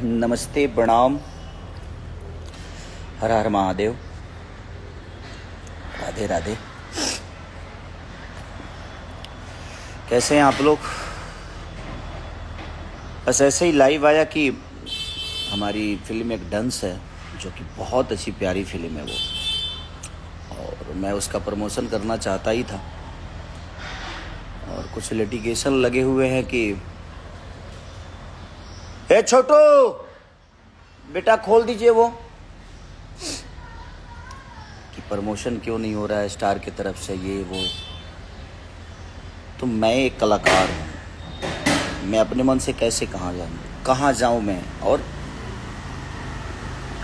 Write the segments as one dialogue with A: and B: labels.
A: नमस्ते, प्रणाम, हर हर महादेव, राधे राधे। कैसे हैं आप लोग? बस ऐसे ही लाइव आया कि हमारी फिल्म एक डंस है जो कि बहुत अच्छी प्यारी फिल्म है वो, और मैं उसका प्रमोशन करना चाहता ही था। और कुछ लिटिगेशन लगे हुए हैं कि ए छोटू बेटा खोल दीजिए वो, कि प्रमोशन क्यों नहीं हो रहा है स्टार की तरफ से, ये वो। तो मैं एक कलाकार हूँ, मैं अपने मन से कैसे कहाँ जाऊँ मैं। और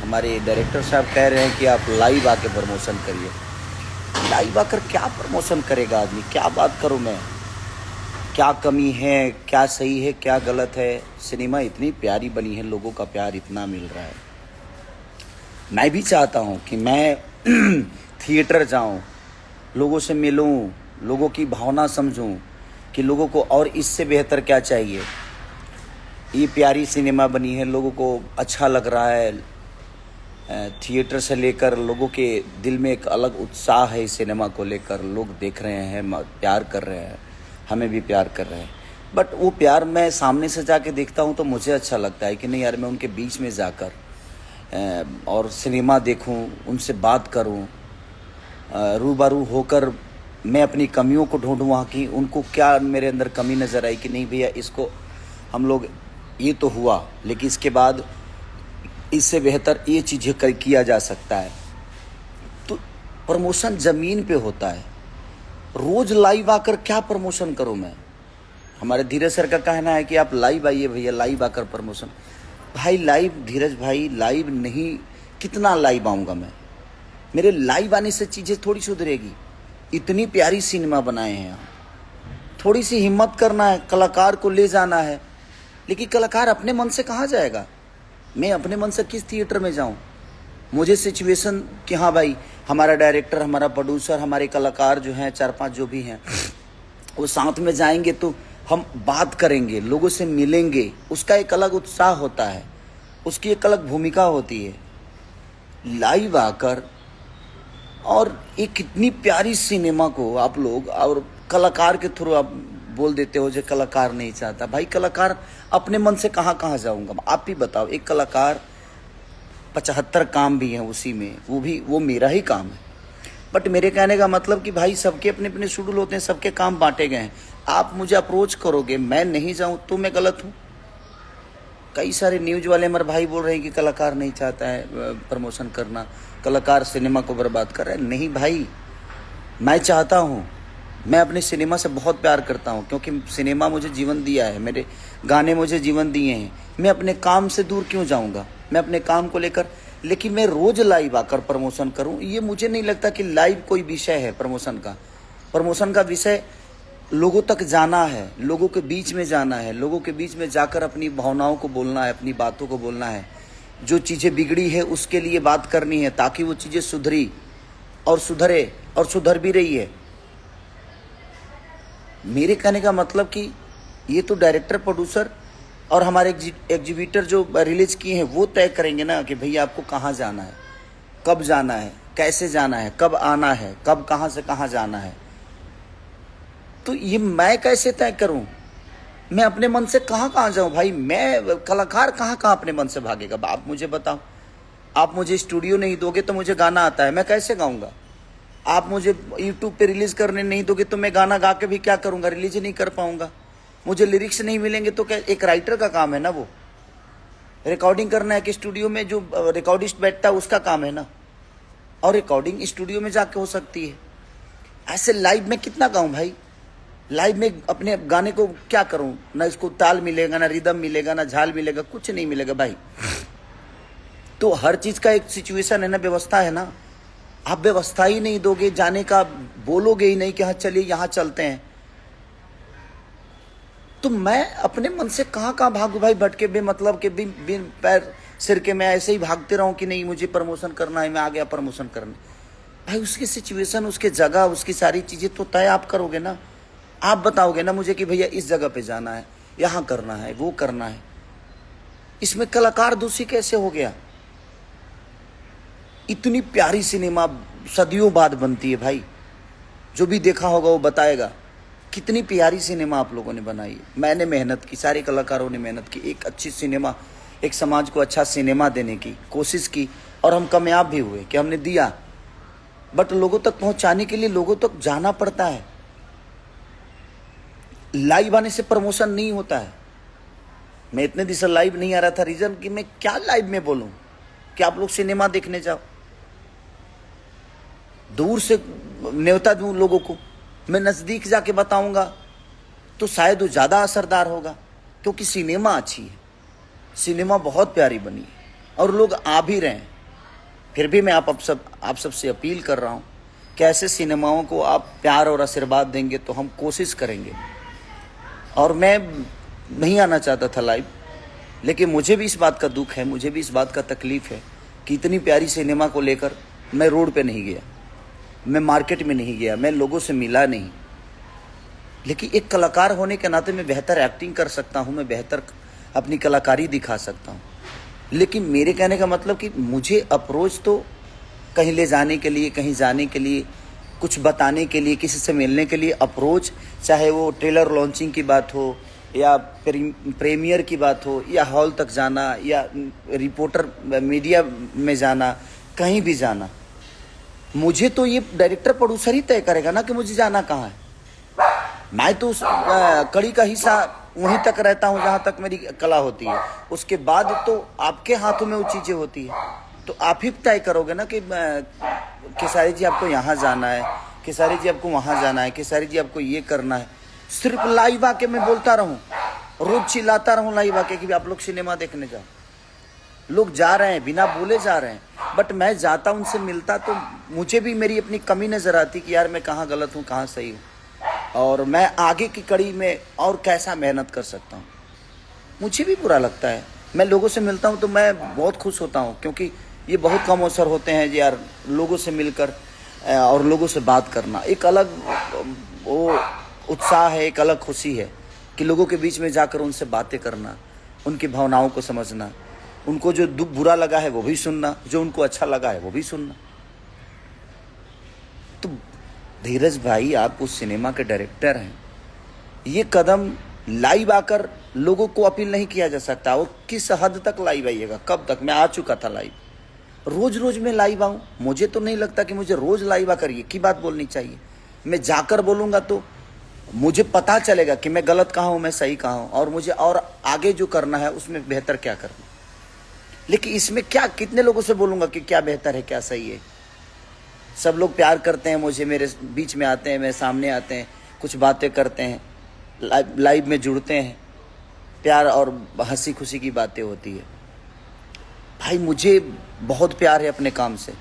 A: हमारे डायरेक्टर साहब कह रहे हैं कि आप लाइव आके प्रमोशन करिए। लाइव आकर क्या प्रमोशन करेगा आदमी? क्या बात करूँ मैं? क्या कमी है, क्या सही है, क्या गलत है? सिनेमा इतनी प्यारी बनी है, लोगों का प्यार इतना मिल रहा है। मैं भी चाहता हूँ कि मैं थिएटर जाऊँ, लोगों से मिलूँ, लोगों की भावना समझूँ कि लोगों को और इससे बेहतर क्या चाहिए। ये प्यारी सिनेमा बनी है, लोगों को अच्छा लग रहा है। थिएटर से लेकर लोगों के दिल में एक अलग उत्साह है इस सिनेमा को लेकर। लोग देख रहे हैं, प्यार कर रहे हैं, हमें भी प्यार कर रहे हैं। बट वो प्यार मैं सामने से जाके देखता हूँ तो मुझे अच्छा लगता है कि नहीं यार, मैं उनके बीच में जाकर और सिनेमा देखूं, उनसे बात करूं, रूबरू होकर मैं अपनी कमियों को ढूंढूं वहाँ की। उनको क्या मेरे अंदर कमी नज़र आई कि नहीं भैया, इसको हम लोग, ये तो हुआ लेकिन इसके बाद इससे बेहतर ये चीज़ें किया जा सकता है। तो प्रमोशन ज़मीन पे होता है। रोज़ लाइव आकर क्या प्रमोशन करूं मैं? हमारे धीरज सर का कहना है कि आप लाइव आइए भैया, लाइव आकर प्रमोशन। भाई लाइव, धीरज भाई लाइव नहीं, कितना लाइव आऊँगा मैं? मेरे लाइव आने से चीज़ें थोड़ी सुधरेगी। इतनी प्यारी सिनेमा बनाए हैं आप, थोड़ी सी हिम्मत करना है, कलाकार को ले जाना है। लेकिन कलाकार अपने मन से कहाँ जाएगा? मैं अपने मन से किस थिएटर में जाऊँ? मुझे सिचुएशन कि हाँ भाई, हमारा डायरेक्टर, हमारा प्रोड्यूसर, हमारे कलाकार जो हैं 4-5 जो भी हैं, वो साथ में जाएंगे तो हम बात करेंगे, लोगों से मिलेंगे। उसका एक अलग उत्साह होता है, उसकी एक अलग भूमिका होती है। लाइव आकर और एक इतनी प्यारी सिनेमा को आप लोग और कलाकार के थ्रू आप बोल देते हो जो कलाकार नहीं चाहता। भाई कलाकार अपने मन से कहाँ जाऊँगा? आप ही बताओ। एक कलाकार 75 काम भी हैं उसी में, वो मेरा ही काम है। बट मेरे कहने का मतलब कि भाई सबके अपने अपने शेड्यूल होते हैं, सबके काम बांटे गए हैं। आप मुझे अप्रोच करोगे, मैं नहीं जाऊं तो मैं गलत हूं? कई सारे न्यूज वाले हमारे भाई बोल रहे हैं कि कलाकार नहीं चाहता है प्रमोशन करना, कलाकार सिनेमा को बर्बाद कर रहा है। नहीं भाई, मैं चाहता हूँ। मैं अपने सिनेमा से बहुत प्यार करता हूँ क्योंकि सिनेमा मुझे जीवन दिया है, मेरे गाने मुझे जीवन दिए हैं। मैं अपने काम से दूर क्यों जाऊँगा? मैं अपने काम को लेकर, लेकिन मैं रोज़ लाइव आकर प्रमोशन करूं, ये मुझे नहीं लगता कि लाइव कोई विषय है प्रमोशन का। प्रमोशन का विषय लोगों तक जाना है, लोगों के बीच में जाना है, लोगों के बीच में जाकर अपनी भावनाओं को बोलना है, अपनी बातों को बोलना है। जो चीज़ें बिगड़ी है उसके लिए बात करनी है ताकि वो चीज़ें सुधरी और सुधरे, और सुधर भी रही है। मेरे कहने का मतलब कि ये तो डायरेक्टर, प्रोड्यूसर और हमारे एग्जीबिटर जो रिलीज किए हैं वो तय करेंगे ना कि भैया आपको कहाँ जाना है, कब जाना है, कैसे जाना है, कब आना है, कब कहाँ से कहाँ जाना है। तो ये मैं कैसे तय करूं? मैं अपने मन से कहाँ जाऊं भाई? मैं कलाकार कहाँ अपने मन से भागेगा? आप मुझे बताओ। आप मुझे स्टूडियो नहीं दोगे तो मुझे गाना आता है, मैं कैसे गाऊंगा? आप मुझे यूट्यूब पे रिलीज करने नहीं दोगे तो मैं गाना गा के भी क्या करूंगा? रिलीज ही नहीं कर पाऊंगा। मुझे लिरिक्स नहीं मिलेंगे तो क्या? एक राइटर का काम है ना वो, रिकॉर्डिंग करना है कि स्टूडियो में जो रिकॉर्डिस्ट बैठता है उसका काम है ना। और रिकॉर्डिंग स्टूडियो में जाके हो सकती है। ऐसे लाइव में कितना गाऊं भाई? लाइव में अपने गाने को क्या करूं? ना इसको ताल मिलेगा, ना रिदम मिलेगा, ना झाल मिलेगा, कुछ नहीं मिलेगा भाई। तो हर चीज का एक सिचुएशन है ना, व्यवस्था है ना। आप व्यवस्था ही नहीं दोगे, जाने का बोलोगे ही नहीं कि हाँ चलिए यहाँ चलते हैं, तो मैं अपने मन से कहाँ भागू भाई? भटके बेमतलब के, बिन पैर सिर के मैं ऐसे ही भागते रहूं कि नहीं मुझे प्रमोशन करना है, मैं आ गया प्रमोशन करने। भाई उसकी सिचुएशन, उसकी जगह, उसकी सारी चीज़ें तो तय आप करोगे ना। आप बताओगे ना मुझे कि भैया इस जगह पे जाना है, यहाँ करना है, वो करना है। इसमें कलाकार दोषी कैसे हो गया? इतनी प्यारी सिनेमा सदियों बाद बनती है भाई, जो भी देखा होगा वो बताएगा कितनी प्यारी सिनेमा आप लोगों ने बनाई है। मैंने मेहनत की, सारे कलाकारों ने मेहनत की, एक अच्छी सिनेमा, एक समाज को अच्छा सिनेमा देने की कोशिश की, और हम कामयाब भी हुए कि हमने दिया। बट लोगों तक पहुंचाने के लिए लोगों तक जाना पड़ता है। लाइव आने से प्रमोशन नहीं होता है। मैं इतने दिन से लाइव नहीं आ रहा था, रीजन कि मैं क्या लाइव में बोलूं कि आप लोग सिनेमा देखने जाओ। दूर से न्योता दूं लोगों को, मैं नजदीक जाके बताऊंगा तो शायद वो ज्यादा असरदार होगा, क्योंकि सिनेमा अच्छी है, सिनेमा बहुत प्यारी बनी है और लोग आ भी रहे हैं। फिर भी मैं आप सबसे अपील कर रहा हूं कि ऐसे सिनेमाओं को आप प्यार और आशीर्वाद देंगे तो हम कोशिश करेंगे। और मैं नहीं आना चाहता था लाइव, लेकिन मुझे भी इस बात का दुख है, मुझे भी इस बात का तकलीफ है कि इतनी प्यारी सिनेमा को लेकर मैं रोड पे नहीं गया, मैं मार्केट में नहीं गया, मैं लोगों से मिला नहीं। लेकिन एक कलाकार होने के नाते मैं बेहतर एक्टिंग कर सकता हूँ, मैं बेहतर अपनी कलाकारी दिखा सकता हूँ। लेकिन मेरे कहने का मतलब कि मुझे अप्रोच तो कहीं ले जाने के लिए, कहीं जाने के लिए, कुछ बताने के लिए, किसी से मिलने के लिए अप्रोच, चाहे वो ट्रेलर लॉन्चिंग की बात हो या प्रीमियर की बात हो या हॉल तक जाना या रिपोर्टर मीडिया में जाना, कहीं भी जाना, मुझे तो ये डायरेक्टर प्रोड्यूसर ही तय करेगा ना कि मुझे जाना कहाँ है। मैं तो उस कड़ी का हिस्सा वहीं तक रहता हूँ जहाँ तक मेरी कला होती है, उसके बाद तो आपके हाथों में वो चीज़ें होती है। तो आप ही तय करोगे ना कि खेसारी जी आपको यहाँ जाना है, खेसारी जी आपको वहाँ जाना है, खेसारी जी आपको ये करना है। सिर्फ लाइव आके मैं बोलता रहूँ, रोज चिल्लाता रहूँ लाइव आके कि आप लोग सिनेमा देखने जाओ। लोग जा रहे हैं, बिना बोले जा रहे हैं, बट मैं जाता, उनसे मिलता तो मुझे भी मेरी अपनी कमी नज़र आती कि यार मैं कहाँ गलत हूँ, कहाँ सही हूँ, और मैं आगे की कड़ी में और कैसा मेहनत कर सकता हूँ। मुझे भी बुरा लगता है। मैं लोगों से मिलता हूँ तो मैं बहुत खुश होता हूँ, क्योंकि ये बहुत कम अवसर होते हैं जी यार, लोगों से मिलकर और लोगों से बात करना। एक अलग वो उत्साह है, एक अलग खुशी है कि लोगों के बीच में जाकर उनसे बातें करना, उनकी भावनाओं को समझना, उनको जो दुख बुरा लगा है वो भी सुनना, जो उनको अच्छा लगा है वो भी सुनना। तो धीरज भाई, आप उस सिनेमा के डायरेक्टर हैं, ये कदम लाइव आकर लोगों को अपील नहीं किया जा सकता। और किस हद तक लाइव आइएगा, कब तक? मैं आ चुका था लाइव, रोज रोज मैं लाइव आऊँ? मुझे तो नहीं लगता कि मुझे रोज लाइव आकर ये की बात बोलनी चाहिए। मैं जाकर बोलूँगा तो मुझे पता चलेगा कि मैं गलत कहाँ हूँ, मैं सही कहाँ हूँ, और मुझे और आगे जो करना है उसमें बेहतर क्या करना। लेकिन इसमें क्या, कितने लोगों से बोलूँगा कि क्या बेहतर है, क्या सही है? सब लोग प्यार करते हैं मुझे, मेरे बीच में आते हैं, मेरे सामने आते हैं, कुछ बातें करते हैं, लाइव में जुड़ते हैं, प्यार और हंसी खुशी की बातें होती है। भाई मुझे बहुत प्यार है अपने काम से।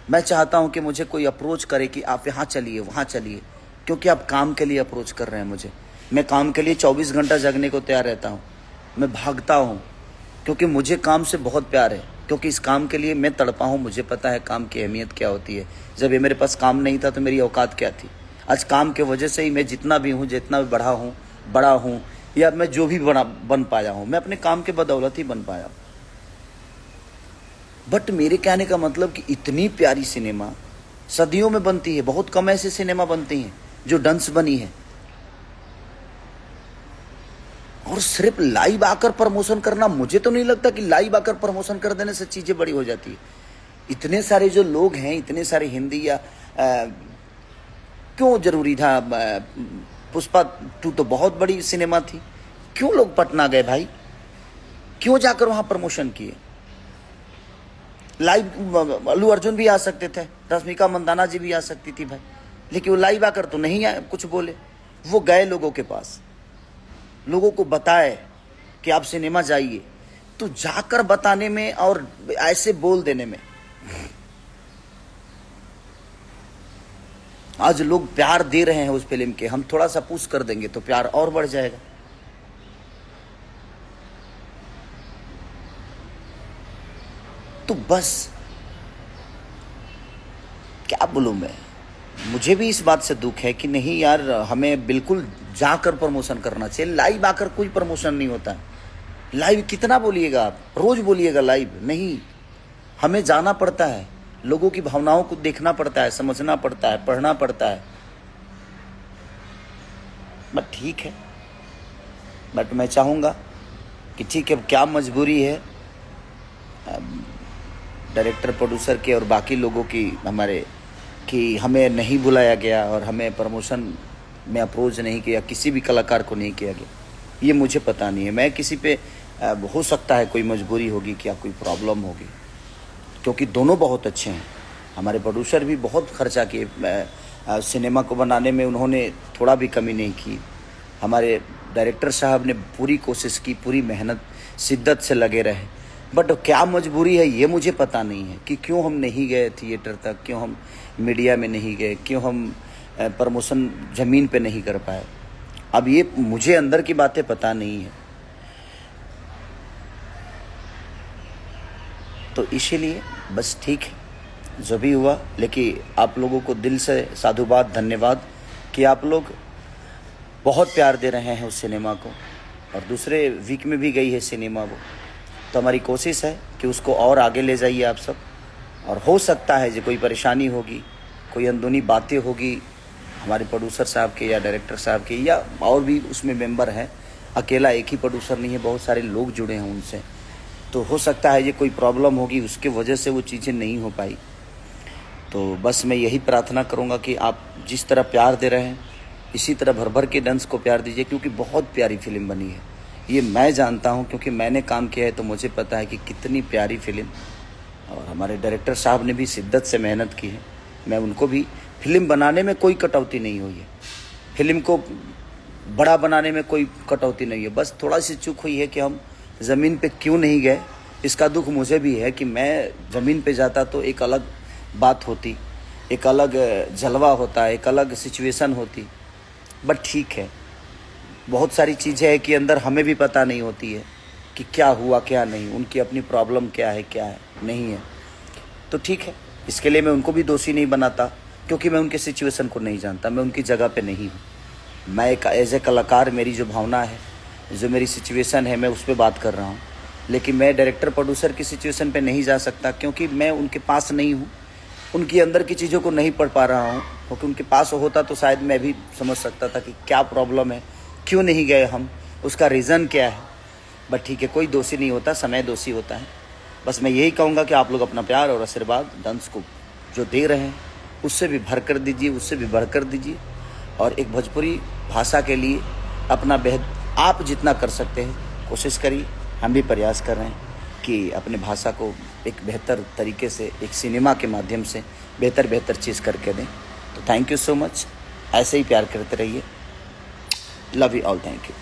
A: मैं चाहता हूं कि मुझे कोई अप्रोच करे कि आप यहाँ चलिए, वहाँ चलिए, क्योंकि आप काम के लिए अप्रोच कर रहे हैं मुझे। मैं काम के लिए 24 घंटा जगने को तैयार रहता हूँ, मैं भागता हूँ, क्योंकि मुझे काम से बहुत प्यार है, क्योंकि इस काम के लिए मैं तड़पा हूँ। मुझे पता है काम की अहमियत क्या होती है। जब ये मेरे पास काम नहीं था तो मेरी औकात क्या थी। आज काम के वजह से ही मैं जितना भी हूँ, जितना भी बड़ा हूँ या मैं जो भी बन पाया हूँ, मैं अपने काम के बदौलत ही बन पाया। बट मेरे कहने का मतलब कि इतनी प्यारी सिनेमा सदियों में बनती है, बहुत कम ऐसे सिनेमा बनती हैं जो डंस बनी है। और सिर्फ लाइव आकर प्रमोशन करना, मुझे तो नहीं लगता कि लाइव आकर प्रमोशन कर देने से चीज़ें बड़ी हो जाती है। इतने सारे जो लोग हैं, इतने सारे हिंदी या क्यों जरूरी था? पुष्पा 2 तो बहुत बड़ी सिनेमा थी, क्यों लोग पटना गए भाई? क्यों जाकर वहाँ प्रमोशन किए? लाइव अल्लू अर्जुन भी आ सकते थे, रश्मिका मंदाना जी भी आ सकती थी भाई, लेकिन वो लाइव आकर तो नहीं आए, कुछ बोले। वो गए लोगों के पास, लोगों को बताए कि आप सिनेमा जाइए। तो जाकर बताने में और ऐसे बोल देने में आज लोग प्यार दे रहे हैं उस फिल्म के। हम थोड़ा सा पुश कर देंगे तो प्यार और बढ़ जाएगा। तो बस क्या बोलूं मैं, मुझे भी इस बात से दुख है कि नहीं यार, हमें बिल्कुल जाकर प्रमोशन करना चाहिए। लाइव आकर कोई प्रमोशन नहीं होता है। लाइव कितना बोलिएगा आप, रोज बोलिएगा लाइव नहीं। हमें जाना पड़ता है, लोगों की भावनाओं को देखना पड़ता है, समझना पड़ता है, पढ़ना पड़ता है। बट ठीक है, बट मैं चाहूँगा कि ठीक है, क्या मजबूरी है डायरेक्टर प्रोड्यूसर के और बाकी लोगों की, हमारे, कि हमें नहीं बुलाया गया और हमें प्रमोशन में अप्रोच नहीं किया, किसी भी कलाकार को नहीं किया गया, ये मुझे पता नहीं है। मैं किसी पे हो सकता है कोई मजबूरी होगी, क्या कोई प्रॉब्लम होगी, क्योंकि दोनों बहुत अच्छे हैं। हमारे प्रोड्यूसर भी बहुत खर्चा किए सिनेमा को बनाने में, उन्होंने थोड़ा भी कमी नहीं की। हमारे डायरेक्टर साहब ने पूरी कोशिश की, पूरी मेहनत शिद्दत से लगे रहे। बट क्या मजबूरी है ये मुझे पता नहीं है कि क्यों हम नहीं गए थिएटर तक, क्यों हम मीडिया में नहीं गए, क्यों हम प्रमोशन ज़मीन पे नहीं कर पाए। अब ये मुझे अंदर की बातें पता नहीं है, तो इसीलिए बस ठीक है जो भी हुआ। लेकिन आप लोगों को दिल से साधुवाद, धन्यवाद कि आप लोग बहुत प्यार दे रहे हैं उस सिनेमा को, और दूसरे वीक में भी गई है सिनेमा वो। तो हमारी कोशिश है कि उसको और आगे ले जाइए आप सब। और हो सकता है जो कोई परेशानी होगी, कोई अंदरूनी बातें होगी हमारे प्रोड्यूसर साहब के या डायरेक्टर साहब के, या और भी उसमें मेंबर हैं, अकेला एक ही प्रोड्यूसर नहीं है, बहुत सारे लोग जुड़े हैं उनसे, तो हो सकता है ये कोई प्रॉब्लम होगी, उसके वजह से वो चीज़ें नहीं हो पाई। तो बस मैं यही प्रार्थना करूँगा कि आप जिस तरह प्यार दे रहे हैं इसी तरह भर भर के डांस को प्यार दीजिए, क्योंकि बहुत प्यारी फिल्म बनी है। ये मैं जानता हूँ क्योंकि मैंने काम किया है, तो मुझे पता है कि कितनी प्यारी फिल्म, और हमारे डायरेक्टर साहब ने भी शिद्दत से मेहनत की है। मैं उनको भी, फिल्म बनाने में कोई कटौती नहीं हुई है, फिल्म को बड़ा बनाने में कोई कटौती नहीं है। बस थोड़ा सी चूक हुई है कि हम ज़मीन पे क्यों नहीं गए, इसका दुख मुझे भी है कि मैं ज़मीन पे जाता तो एक अलग बात होती, एक अलग जलवा होता, एक अलग सिचुएशन होती। बट ठीक है, बहुत सारी चीज़ें हैं कि अंदर हमें भी पता नहीं होती है कि क्या हुआ क्या नहीं, उनकी अपनी प्रॉब्लम क्या है नहीं है। तो ठीक है, इसके लिए मैं उनको भी दोषी नहीं बनाता, क्योंकि मैं उनके सिचुएशन को नहीं जानता, मैं उनकी जगह पे नहीं हूँ। मैं एक एज ए कलाकार, मेरी जो भावना है, जो मेरी सिचुएशन है, मैं उस पर बात कर रहा हूँ। लेकिन मैं डायरेक्टर प्रोड्यूसर की सिचुएशन पे नहीं जा सकता, क्योंकि मैं उनके पास नहीं हूँ, उनकी अंदर की चीज़ों को नहीं पढ़ पा रहा हूँ। क्योंकि उनके पास होता तो शायद मैं भी समझ सकता था कि क्या प्रॉब्लम है, क्यों नहीं गए हम, उसका रीज़न क्या है। बट ठीक है, कोई दोषी नहीं होता, समय दोषी होता है। बस मैं यही कहूँगा कि आप लोग अपना प्यार और आशीर्वाद डांस को जो दे रहे हैं उससे भी भर कर दीजिए, उससे भी बढ़ कर दीजिए। और एक भोजपुरी भाषा के लिए अपना आप जितना कर सकते हैं कोशिश करिए। हम भी प्रयास कर रहे हैं कि अपने भाषा को एक बेहतर तरीके से, एक सिनेमा के माध्यम से बेहतर चीज़ करके दें। तो थैंक यू सो मच, ऐसे ही प्यार करते रहिए। Love you all, thank you.